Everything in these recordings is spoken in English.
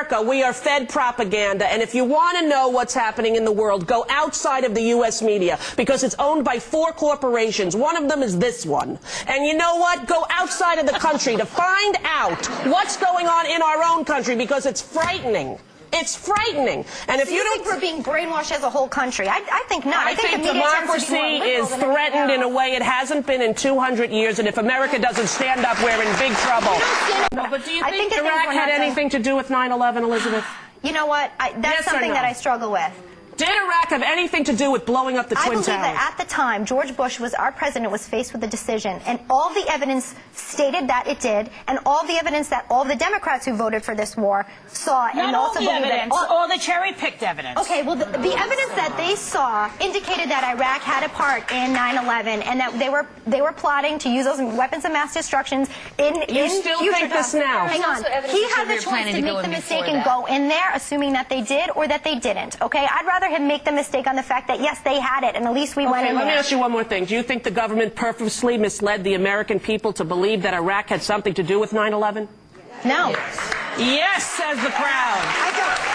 America, we are fed propaganda, and if you want to know what's happening in the world, go outside of the U.S. media, because it's owned by 4 corporations. One of them is this one. And you know what? Go outside of the country to find out what's going on in our own country, because it's frightening. It's frightening. And if you don't think we're being brainwashed as a whole country, I think not. I think democracy is threatened in a way it hasn't been in 200 years, and if America doesn't stand up, we're in big trouble. No, but do you think Iraq had anything to do with 9/11, Elizabeth? You know what? That's something that I struggle with. Did Iraq have anything to do with blowing up the Twin Towers? I believe that at the time, George Bush was our president, was faced with a decision, and all the evidence stated that it did, and all the evidence that all the Democrats who voted for this war saw, and also believe that all the cherry-picked evidence. Okay, well, the evidence that they saw indicated that Iraq had a part in 9/11, and that they were plotting to use those weapons of mass destruction in You still think this now? Hang on. He had the choice to make the mistake and go in there, assuming that they did or that they didn't. Okay, I'd rather him make the mistake on the fact that, yes, they had it, and at least we went in there. Let me ask you one more thing. Do you think the government purposely misled the American people to believe that Iraq had something to do with 9/11? No. Yes, says the crowd.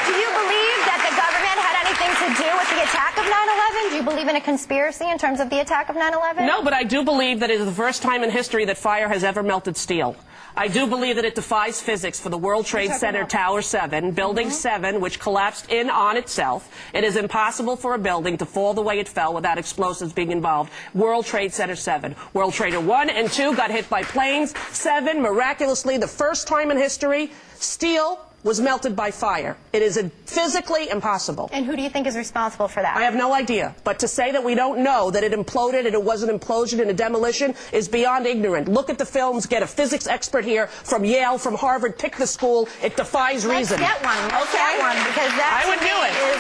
Do you believe that the government had anything to do with the attack of 9/11? Do you believe in a conspiracy in terms of the attack of 9/11? No, but I do believe that it is the first time in history that fire has ever melted steel. I do believe that it defies physics for the World Trade Center Tower 7, Building 7, which collapsed in on itself. It is impossible for a building to fall the way it fell without explosives being involved. World Trade Center 7. World Trader 1 and 2 got hit by planes. 7, miraculously, the first time in history, steel was melted by fire. It is physically impossible. And who do you think is responsible for that? I have no idea. But to say that we don't know that it imploded and it was an implosion and a demolition is beyond ignorant. Look at the films. Get a physics expert here from Yale, from Harvard. Pick the school. It defies reason. Let's get one. Let's get one, because that is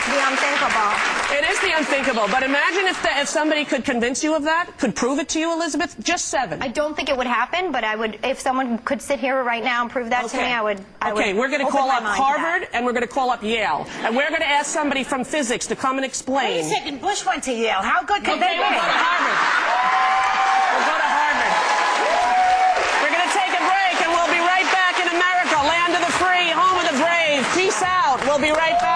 the unthinkable. It is the unthinkable. But imagine if somebody could convince you of that, could prove it to you, Elizabeth. Just 7. I don't think it would happen, but I would. If someone could sit here right now and prove that to me, I would. Okay, we're going to call up Harvard and we're going to call up Yale, and we're going to ask somebody from physics to come and explain. Wait a second, Bush went to Yale. How good could they be? We'll go to Harvard. We'll go to Harvard. We're going to take a break, and we'll be right back in America, land of the free, home of the brave. Peace out. We'll be right back.